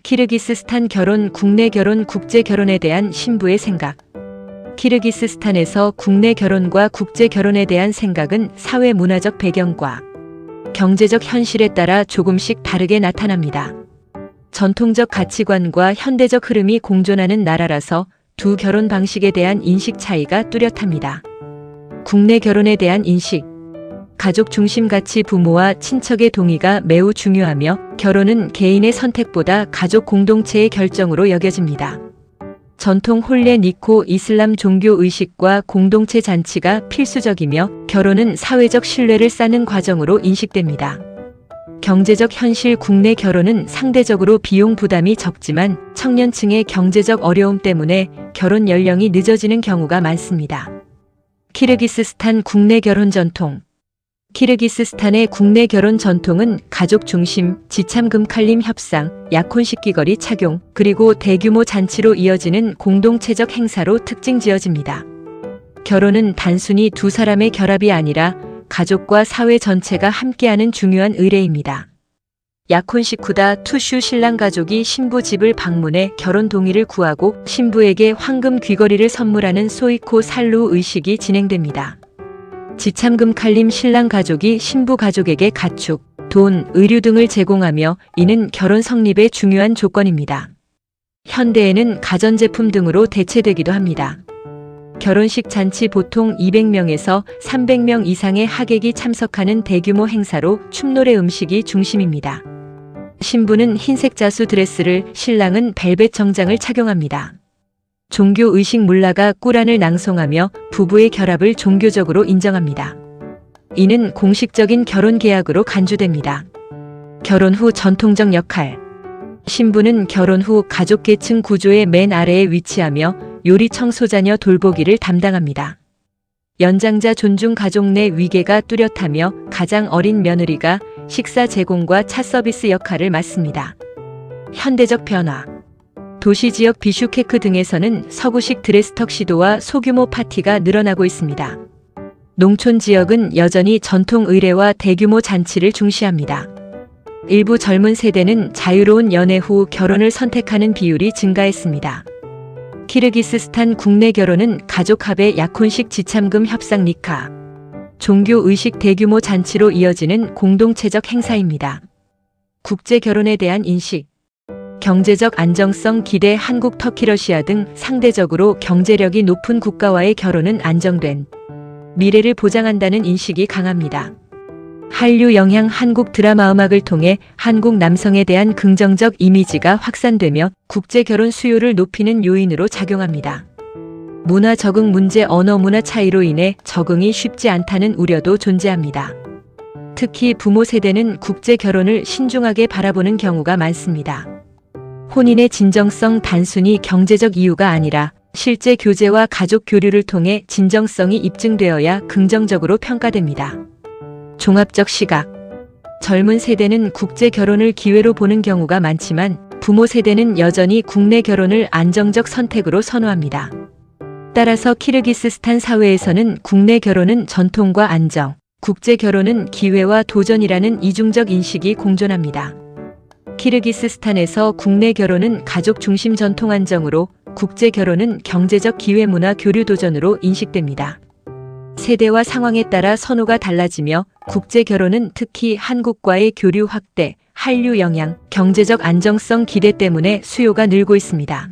키르기스스탄 결혼, 국내 결혼, 국제 결혼에 대한 신부의 생각. 키르기스스탄에서 국내 결혼과 국제 결혼에 대한 생각은 사회 문화적 배경과 경제적 현실에 따라 조금씩 다르게 나타납니다. 전통적 가치관과 현대적 흐름이 공존하는 나라라서 두 결혼 방식에 대한 인식 차이가 뚜렷합니다. 국내 결혼에 대한 인식. 가족 중심 가치, 부모와 친척의 동의가 매우 중요하며 결혼은 개인의 선택보다 가족 공동체의 결정으로 여겨집니다. 전통 혼례, 니코, 이슬람 종교 의식과 공동체 잔치가 필수적이며 결혼은 사회적 신뢰를 쌓는 과정으로 인식됩니다. 경제적 현실. 국내 결혼은 상대적으로 비용 부담이 적지만 청년층의 경제적 어려움 때문에 결혼 연령이 늦어지는 경우가 많습니다. 키르기스스탄 국내 결혼 전통. 키르기스스탄의 국내 결혼 전통은 가족 중심, 지참금 칼림 협상, 약혼식 귀걸이 착용, 그리고 대규모 잔치로 이어지는 공동체적 행사로 특징지어집니다. 결혼은 단순히 두 사람의 결합이 아니라 가족과 사회 전체가 함께하는 중요한 의례입니다. 약혼식 후다 투슈. 신랑 가족이 신부 집을 방문해 결혼 동의를 구하고 신부에게 황금 귀걸이를 선물하는 소이코 살루 의식이 진행됩니다. 지참금 칼림. 신랑 가족이 신부 가족에게 가축, 돈, 의류 등을 제공하며 이는 결혼 성립의 중요한 조건입니다. 현대에는 가전제품 등으로 대체되기도 합니다. 결혼식 잔치 보통 200명에서 300명 이상의 하객이 참석하는 대규모 행사로 춤노래 음식이 중심입니다. 신부는 흰색 자수 드레스를, 신랑은 벨벳 정장을 착용합니다. 종교 의식. 물라가 꾸란을 낭송하며 부부의 결합을 종교적으로 인정합니다. 이는 공식적인 결혼 계약으로 간주됩니다. 결혼 후 전통적 역할. 신부는 결혼 후 가족 계층 구조의 맨 아래에 위치하며 요리, 청소, 자녀 돌보기를 담당합니다. 연장자 존중. 가족 내 위계가 뚜렷하며 가장 어린 며느리가 식사 제공과 차 서비스 역할을 맡습니다. 현대적 변화. 도시 지역 비슈케크 등에서는 서구식 드레스 턱시도와 소규모 파티가 늘어나고 있습니다. 농촌 지역은 여전히 전통 의례와 대규모 잔치를 중시합니다. 일부 젊은 세대는 자유로운 연애 후 결혼을 선택하는 비율이 증가했습니다. 키르기스스탄 국내 결혼은 가족 합의, 약혼식, 지참금 협상, 니카, 종교 의식, 대규모 잔치로 이어지는 공동체적 행사입니다. 국제 결혼에 대한 인식. 경제적 안정성 기대. 한국, 터키, 러시아 등 상대적으로 경제력이 높은 국가와의 결혼은 안정된 미래를 보장한다는 인식이 강합니다. 한류 영향. 한국 드라마, 음악을 통해 한국 남성에 대한 긍정적 이미지가 확산되며 국제 결혼 수요를 높이는 요인으로 작용합니다. 문화 적응 문제. 언어 문화 차이로 인해 적응이 쉽지 않다는 우려도 존재합니다. 특히 부모 세대는 국제 결혼을 신중하게 바라보는 경우가 많습니다. 혼인의 진정성. 단순히 경제적 이유가 아니라 실제 교제와 가족 교류를 통해 진정성이 입증되어야 긍정적으로 평가됩니다. 종합적 시각. 젊은 세대는 국제 결혼을 기회로 보는 경우가 많지만 부모 세대는 여전히 국내 결혼을 안정적 선택으로 선호합니다. 따라서 키르기스스탄 사회에서는 국내 결혼은 전통과 안정, 국제 결혼은 기회와 도전이라는 이중적 인식이 공존합니다. 키르기스스탄에서 국내 결혼은 가족 중심 전통 안정으로, 국제 결혼은 경제적 기회, 문화 교류 도전으로 인식됩니다. 세대와 상황에 따라 선호가 달라지며 국제 결혼은 특히 한국과의 교류 확대, 한류 영향, 경제적 안정성 기대 때문에 수요가 늘고 있습니다.